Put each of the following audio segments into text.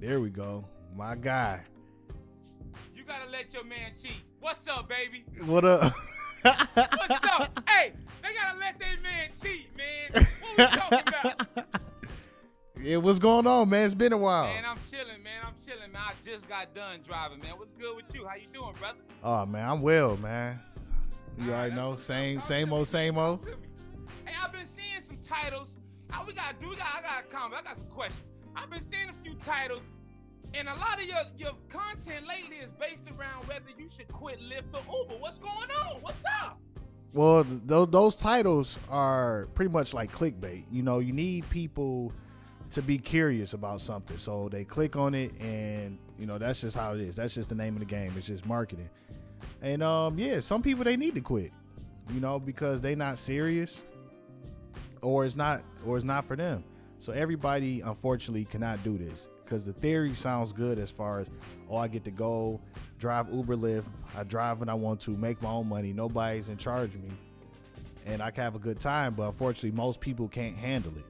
There we go. My guy. You gotta let your man cheat. What's up, baby? What up? What's up? Hey, they gotta let their man cheat, man. What we talking about? Yeah, what's going on, man? It's been a while. Man, I'm chilling, man. I just got done driving, man. What's good with you? How you doing, brother? Oh, man, I'm well, man. You All right, already know, that's same what's up. old, same old. Talk to me. Hey, I've been seeing some titles. I got a comment. I got some questions. I've been seeing a few titles, and a lot of your content lately is based around whether you should quit Lyft or Uber. What's going on? What's up? Well, those titles are pretty much like clickbait. You know, you need people to be curious about something, so they click on it, and you know that's just how it is. That's just the name of the game. It's just marketing. And yeah, some people they need to quit, you know, because they not serious, or it's not for them. So everybody unfortunately cannot do this, because the theory sounds good as far as, oh, I get to go drive Uber, Lyft, I drive when I want to, make my own money, nobody's in charge of me, and I can have a good time. But unfortunately, most people can't handle it.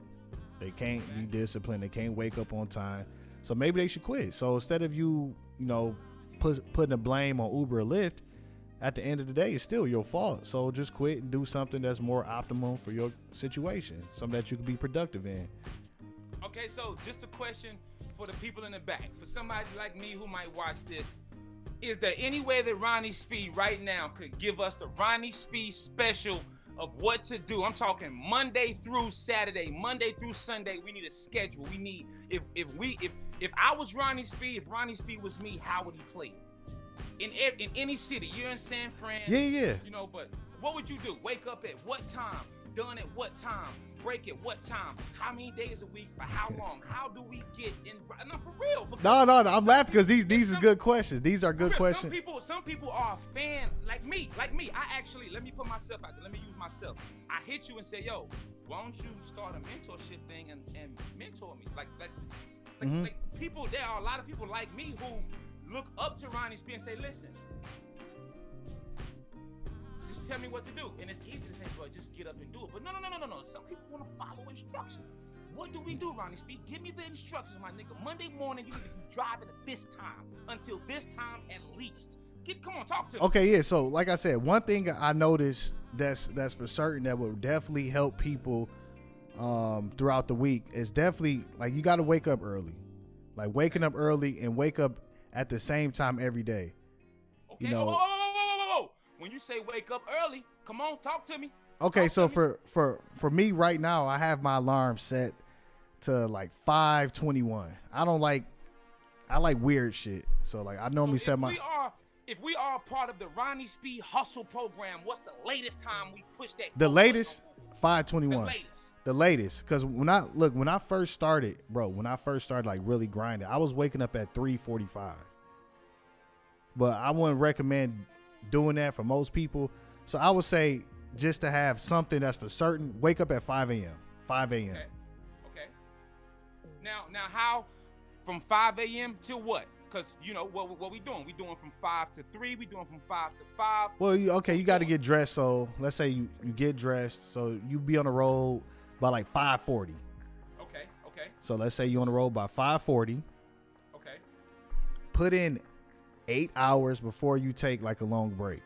They can't be disciplined. They can't wake up on time. So maybe they should quit. So instead of you know, putting the blame on Uber or Lyft, at the end of the day, it's still your fault. So just quit and do something that's more optimal for your situation, something that you can be productive in. Okay, so just a question for the people in the back. For somebody like me who might watch this, is there any way that Ronnie Speed right now could give us the Ronnie Speed special of what to do? I'm talking Monday through Saturday, Monday through Sunday. We need a schedule. We need, if I was Ronnie Speed, if Ronnie Speed was me, how would he play? In any city, you're in San Fran. Yeah. You know, but what would you do? Wake up at what time? Done at what time? Break at what time? How many days a week? For how long? How do we get in? No, for real. No. I'm laughing because these are good questions. These are good questions. Some people are a fan like me. I actually, let me put myself out there. Let me use myself. I hit you and say, yo, why don't you start a mentorship thing and mentor me? Like people, there are a lot of people like me who look up to Ronnie Speed and say, listen, just tell me what to do. And it's easy to say, bro, just get up and do it. But no. Some people want to follow instructions. What do we do, Ronnie Speed? Give me the instructions, my nigga. Monday morning, you need to be driving at this time. Until this time at least. Come on, talk to me. Okay, yeah. So like I said, one thing I noticed that's for certain that will definitely help people throughout the week is definitely, like, you got to wake up early. Like, waking up early and wake up at the same time every day. Okay. You know. Whoa. When you say wake up early, come on, talk to me. Okay, so for me right now, I have my alarm set to like 5:21. I like weird shit. So like I normally set my. If we are a part of the Ronnie Speed Hustle program, what's the latest time we push that? The latest 5:21. The latest. The latest, because when I first started like really grinding, I was waking up at 3:45. But I wouldn't recommend doing that for most people. So I would say, just to have something that's for certain, wake up at 5 a.m. 5 a.m. Okay. Now how from 5 a.m. till what? Because you know what we doing? We doing from 5 to 3. We doing from 5 to 5. Well, you got to get dressed. So let's say you get dressed. So you be on the road by like 5:40. Okay. So let's say you're on the road by 5:40. Okay. Put in 8 hours before you take like a long break.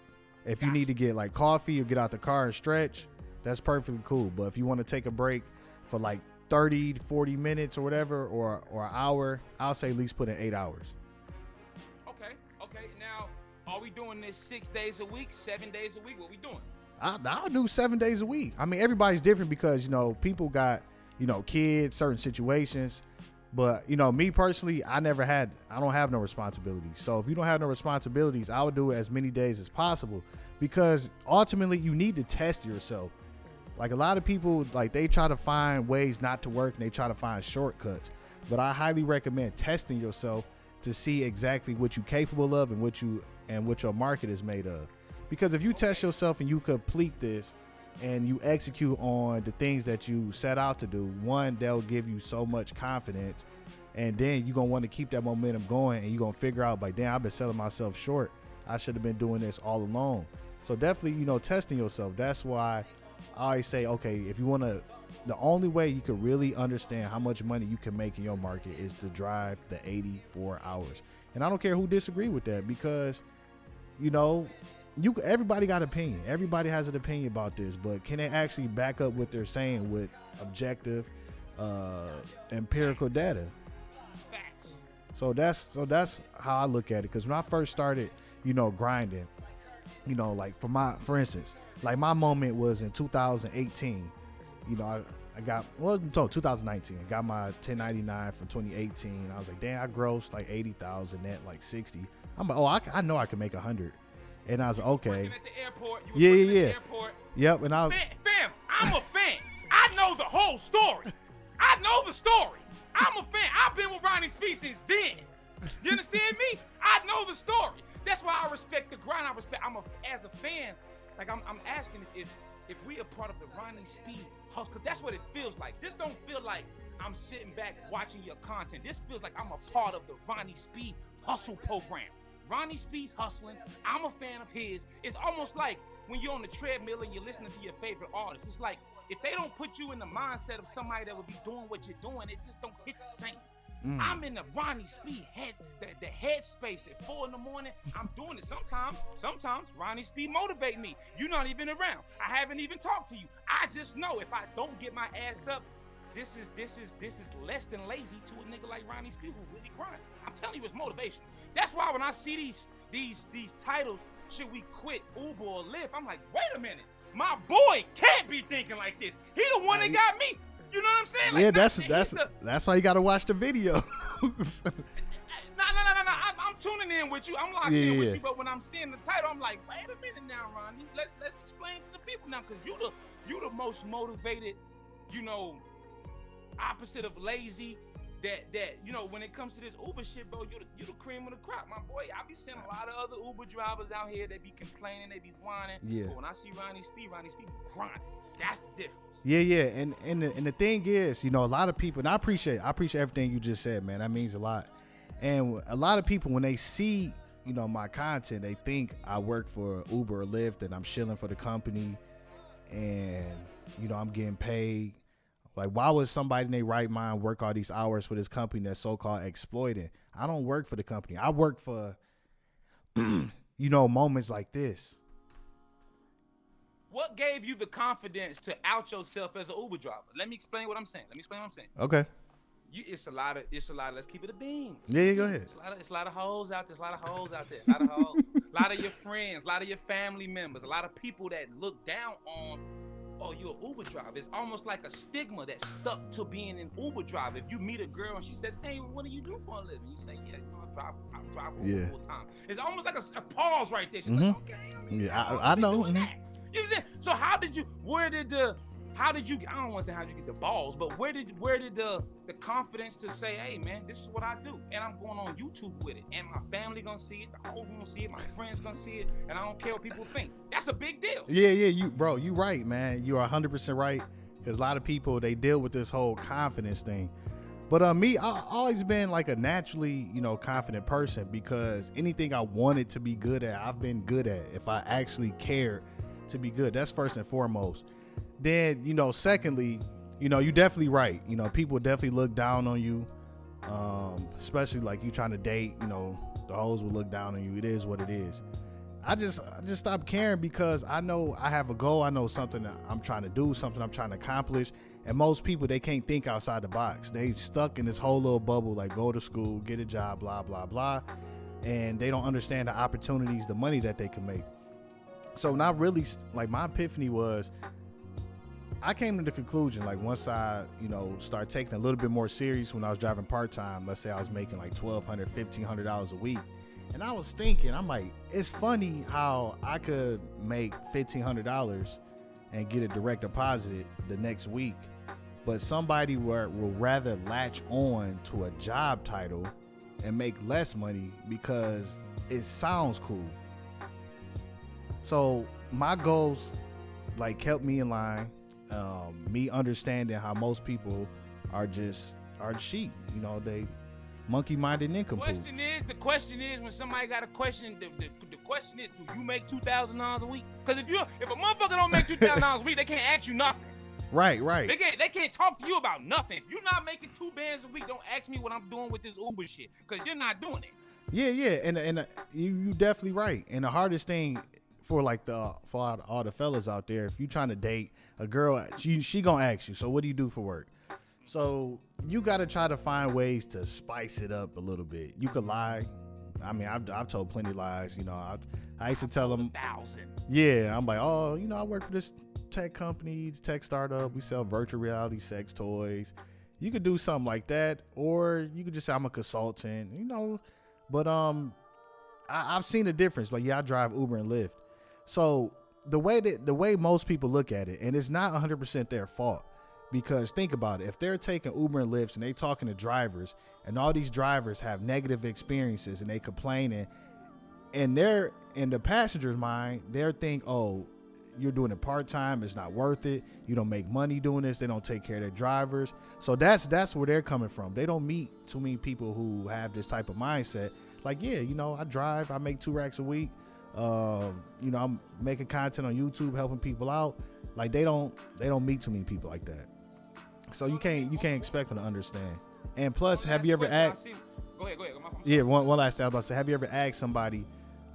If you need to get like coffee or get out the car and stretch, that's perfectly cool. But if you want to take a break for like 30 to 40 minutes or whatever, or an hour, I'll say at least put in 8 hours. Okay. Now, are we doing this 6 days a week, 7 days a week? What we doing? I'll do 7 days a week. I mean, everybody's different because, you know, people got, you know, kids, certain situations. But, you know, me personally, I don't have no responsibilities. So if you don't have no responsibilities, I would do it as many days as possible, because ultimately you need to test yourself. Like, a lot of people, like, they try to find ways not to work and they try to find shortcuts. But I highly recommend testing yourself to see exactly what you're capable of and what your market is made of. Because if you test yourself and you complete this and you execute on the things that you set out to do, one, they'll give you so much confidence, and then you're going to want to keep that momentum going, and you're going to figure out, like, damn, I've been selling myself short. I should have been doing this all along. So definitely, you know, testing yourself. That's why I always say, okay, if you want to, the only way you can really understand how much money you can make in your market is to drive the 84 hours. And I don't care who disagree with that, because, you know, everybody got an opinion. Everybody has an opinion about this, but can they actually back up what they're saying with objective, empirical data? So that's how I look at it. Because when I first started, you know, grinding, you know, like for instance, like my moment was in 2018. You know, I got, well, no, 2019. I got my 1099 for 2018. I was like, damn, I grossed like 80,000 net, like 60. I'm like, oh, I know I can make 100. And I was like, okay. At the airport. Yeah. At the airport. Yep. And I was, fam, I'm a fan. I know the whole story. I know the story. I'm a fan. I've been with Ronnie Speed since then. You understand me? I know the story. That's why I respect the grind. As a fan, like I'm asking if we are part of the Ronnie Speed hustle, because that's what it feels like. This don't feel like I'm sitting back watching your content. This feels like I'm a part of the Ronnie Speed hustle program. Ronnie Speed's hustling. I'm a fan of his. It's almost like when you're on the treadmill and you're listening to your favorite artist. It's like if they don't put you in the mindset of somebody that would be doing what you're doing, it just don't hit the same. I'm in the Ronnie Speed the headspace at 4 a.m. I'm doing it sometimes. Sometimes Ronnie Speed motivate me. You're not even around. I haven't even talked to you. I just know if I don't get my ass up, this is less than lazy to a nigga like Ronnie Speed who really grind. I'm telling you, it's motivation. That's why when I see these titles, should we quit Uber or Lyft? I'm like, wait a minute, my boy can't be thinking like this. He the one that got me. You know what I'm saying? Like, yeah, that's why you gotta watch the video. No. I'm tuning in with you. I'm locked in with you. But when I'm seeing the title, I'm like, wait a minute now, Ronnie. Let's explain to the people now, because you the most motivated, you know, opposite of lazy. That you know, when it comes to this Uber shit, bro, you the cream of the crop, my boy. I be seeing a lot of other Uber drivers out here. They be complaining, they be whining. Yeah. But when I see Ronnie Speed be grinding. That's the difference. Yeah, and the thing is, you know, a lot of people, and I appreciate everything you just said, man. That means a lot. And a lot of people, when they see, you know, my content, they think I work for Uber or Lyft and I'm shilling for the company, and you know, I'm getting paid. Like, why would somebody in their right mind work all these hours for this company that's so-called exploiting? I don't work for the company. I work for, you know, moments like this. What gave you the confidence to out yourself as an Uber driver? Let me explain what I'm saying. Okay. It's a lot of. Let's keep it a beam. Yeah, go ahead. It's a lot of hoes out there. A lot of hoes. A lot of your friends. A lot of your family members. A lot of people that look down on. Oh, you're an Uber driver. It's almost like a stigma that's stuck to being an Uber driver. If you meet a girl and she says, "Hey, what do you do for a living?" You say, "Yeah, you know, I drive Uber full time." It's almost like a pause right there. She's like, "Okay, I know." You know what I'm saying? So I don't want to say how'd you get the balls, but where did the confidence to say, hey man, this is what I do, and I'm going on YouTube with it, and my family gonna see it, the whole room gonna see it, my friends gonna see it, and I don't care what people think. That's a big deal. Yeah, you right, man. You are 100% right, because a lot of people, they deal with this whole confidence thing. But me, I've always been like a naturally, you know, confident person, because anything I wanted to be good at, I've been good at. If I actually cared to be good, that's first and foremost. Then, you know, secondly, you know, you're definitely right. You know, people definitely look down on you, especially like you trying to date. You know, the hoes will look down on you. It is what it is. I just stopped caring, because I know I have a goal. I know something that I'm trying to do, something I'm trying to accomplish. And most people, they can't think outside the box. They stuck in this whole little bubble, like go to school, get a job, blah, blah, blah. And they don't understand the opportunities, the money that they can make. So not really, like, my epiphany was, I came to the conclusion, like, once I, you know, started taking a little bit more serious when I was driving part-time, let's say I was making like $1,200, $1,500 a week. And I was thinking, I'm like, it's funny how I could make $1,500 and get a direct deposit the next week, but somebody will rather latch on to a job title and make less money because it sounds cool. So my goals, like, kept me in line. Me understanding how most people are sheep. You know, they monkey-minded nincompoop. The question is, when somebody got a question, the question is, do you make $2,000 a week? Because if a motherfucker don't make $2,000 a week, they can't ask you nothing. Right. They can't talk to you about nothing. If you're not making $2 a week, don't ask me what I'm doing with this Uber shit, because you're not doing it. Yeah, and you definitely right. And the hardest thing for all the fellas out there, if you trying to date a girl, she gonna ask you, so what do you do for work? So you got to try to find ways to spice it up a little bit. You could lie. I mean, I've told plenty of lies. You know, I used to tell them 1,000. Yeah, I'm like, oh, you know, I work for this tech company, tech startup. We sell virtual reality sex toys. You could do something like that, or you could just say I'm a consultant. You know, but I've seen a difference. Like, yeah, I drive Uber and Lyft. So the way most people look at it, and it's not 100% their fault. Because think about it, if they're taking Uber and Lyft and they talking to drivers, and all these drivers have negative experiences and they complaining, and they're in the passenger's mind, they're thinking, oh, you're doing it part-time, it's not worth it, you don't make money doing this, they don't take care of their drivers. So that's where they're coming from. They don't meet too many people who have this type of mindset. Like, yeah, you know, I drive, I make 2 racks a week. You know, I'm making content on YouTube, helping people out. Like, they don't meet too many people like that. So you can't expect them to understand. And plus, have you ever asked? Go ahead. Yeah, one last thing I was about to say. Have you ever asked somebody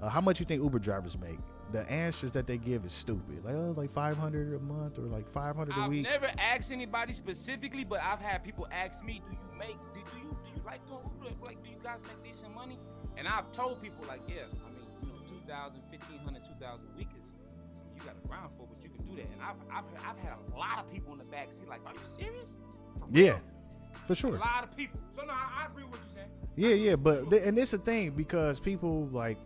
how much you think Uber drivers make? The answers that they give is stupid. Like, oh, like $500 a month or like $500 a week. I've never asked anybody specifically, but I've had people ask me, do you like doing Uber? Like, do you guys make decent money? And I've told people, like, yeah, I mean, you know, 2,000, 1,500, 2,000 a week is, you got a ground for, but you can do that. And I've had a lot of people in the backseat like, are you serious? Yeah, for sure. A lot of people. So no, I agree with what you're Yeah, saying. but and it's a thing because people, like,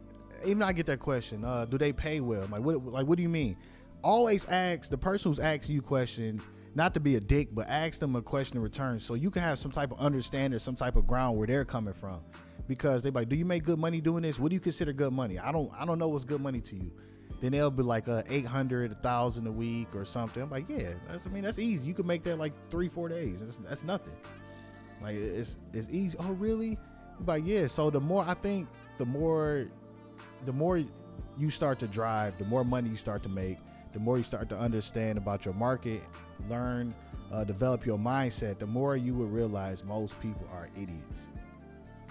even I get that question, do they pay well? I'm like, what do you mean? Always ask the person who's asking you a question, not to be a dick, but ask them a question in return so you can have some type of understanding, some type of ground where they're coming from. Because they're like, do you make good money doing this? What do you consider good money? I don't know what's good money to you. Then they'll be like 800, 1,000 a week or something. I'm like, yeah, that's easy. You can make that like 3-4 days. That's nothing. Like, it's easy. Oh, really? You're like, yeah. So the more you start to drive, the more money you start to make, the more you start to understand about your market, learn, develop your mindset, the more you will realize most people are idiots.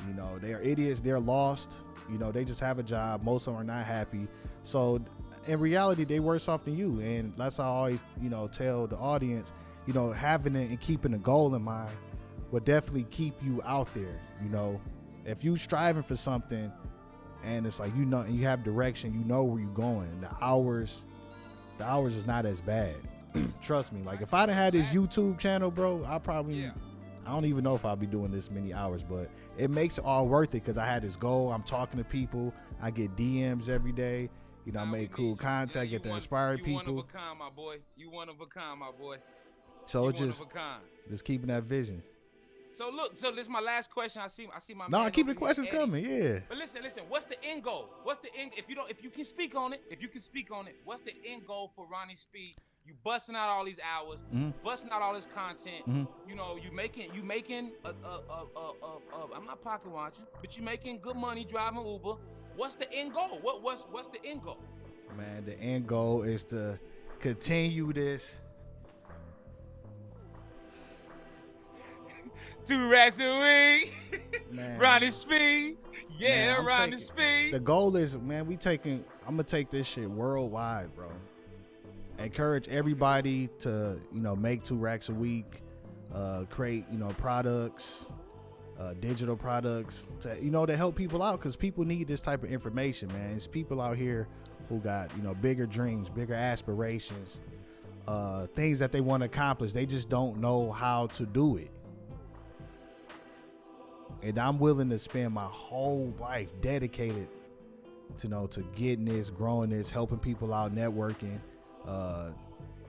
You know, they are idiots. They're lost. You know, they just have a job. Most of them are not happy. So in reality, they worse off than you. And that's how I always, you know, tell the audience, you know, having it and keeping a goal in mind will definitely keep you out there. You know, if you striving for something and it's like, you know, and you have direction, you know where you're going. The hours is not as bad. Trust me. Like, if I didn't have this YouTube channel, bro, I don't even know if I'll be doing this many hours, but it makes it all worth it because I had this goal. I'm talking to people. I get DMs every day. You know, I make cool content, get to inspire people. You one of a kind, my boy. You one of a kind, my boy. So it's just keeping that vision. So look, this is my last question. I see my. No, keep the questions coming. Yeah. But listen. What's the end goal? What's the end? If you can speak on it, what's the end goal for Ronnie Speed? You busting out all these hours, busting out all this content. You know, you making I'm not pocket watching, but you making good money driving Uber. What's the end goal? What's the end goal? Man, the end goal is to continue this. 2 racks a week. Man. Ronnie Speed. Yeah, man, Ronnie Speed. The goal is, man, I'm gonna take this shit worldwide, bro. Encourage everybody to, you know, make 2 racks a week, create, you know, products, digital products to, you know, to help people out, because people need this type of information, man. It's people out here who got, you know, bigger dreams, bigger aspirations, things that they want to accomplish. They just don't know how to do it. And I'm willing to spend my whole life dedicated to, you know, to getting this, growing this, helping people out, networking,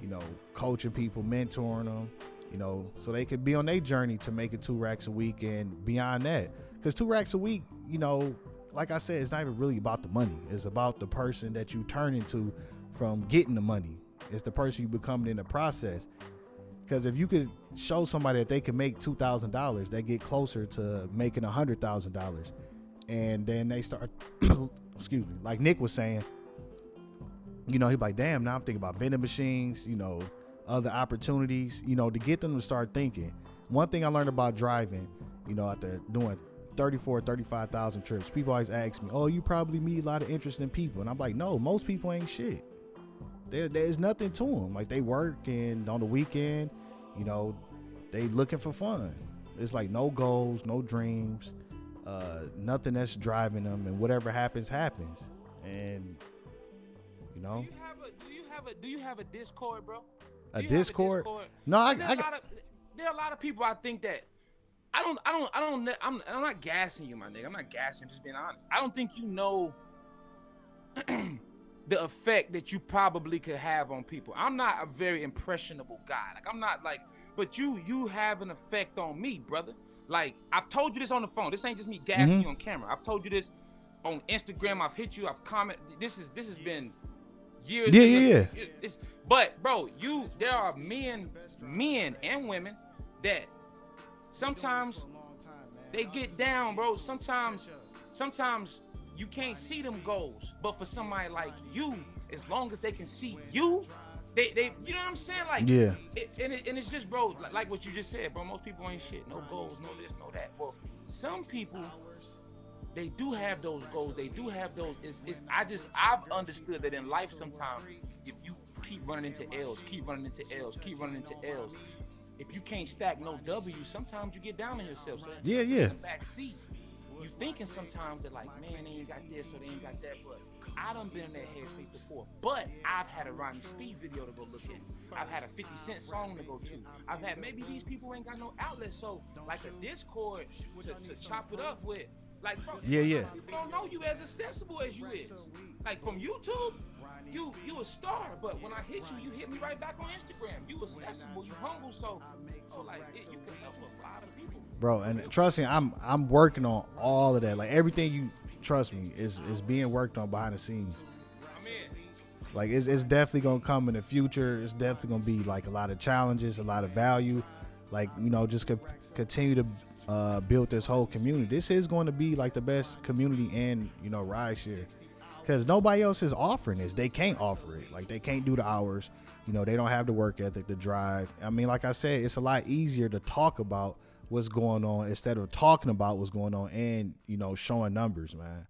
you know, coaching people, mentoring them, you know, so they could be on their journey to making 2 racks a week and beyond that. Because 2 racks a week, you know, like I said, it's not even really about the money. It's about the person that you turn into from getting the money. It's the person you become in the process. Because if you could show somebody that they can make $2,000, they get closer to making $100,000. And then they start excuse me, like Nick was saying, you know, he's like, damn, now I'm thinking about vending machines, you know, other opportunities, you know, to get them to start thinking. One thing I learned about driving, you know, after doing 35,000 trips, people always ask me, oh, you probably meet a lot of interesting people. And I'm like, no, most people ain't shit. There's nothing to them. Like, they work, and on the weekend, you know, they looking for fun. It's like no goals, no dreams, nothing that's driving them, and whatever happens. And you know, do you have a Discord, bro? A Discord? No, there are a lot of people I think that I'm not gassing you, my nigga. I'm not gassing, I'm just being honest. I don't think you know the effect that you probably could have on people. I'm not a very impressionable guy. Like, I'm not like, but you have an effect on me, brother. Like, I've told you this on the phone. This ain't just me gassing you on camera. I've told you this on Instagram. I've hit you. I've commented. This has been years. Yeah. But bro, there are men and women that sometimes they get down, bro. Sometimes you can't see them goals. But for somebody like you, as long as they can see you, they you know what I'm saying? Like, yeah. And it's just, bro, like what you just said, bro. Most people ain't shit. No goals, no this, no that. Well, some people, they do have those goals. They do have those. I've understood that in life sometimes, if you keep running into L's, if you can't stack no W's, sometimes you get down on yourself. So Yeah. in the back seat, you thinking sometimes that, like, man, they ain't got this or they ain't got that. But I done been in that headspace before. But I've had a Ronnie Speed video to go look at. I've had a 50 Cent song to go to. I've had, maybe these people ain't got no outlet, so like a Discord to chop it up with. Like, bro, Yeah. people don't know you as accessible as you is. Like, from YouTube, you a star, but when I hit you hit me right back on Instagram. You accessible, you humble, so like, you can help a lot of people. Bro, and trust me, I'm working on all of that. Like, everything you trust me is being worked on behind the scenes. I'm in. Like, it's definitely gonna come in the future. It's definitely gonna be like a lot of challenges, a lot of value. Like, you know, just continue to build this whole community. This is going to be like the best community in, you know, rideshare, because nobody else is offering this. They can't offer it. Like, they can't do the hours. You know, they don't have the work ethic, the drive. I mean, like I said, it's a lot easier to talk about what's going on instead of talking about what's going on and, you know, showing numbers, man.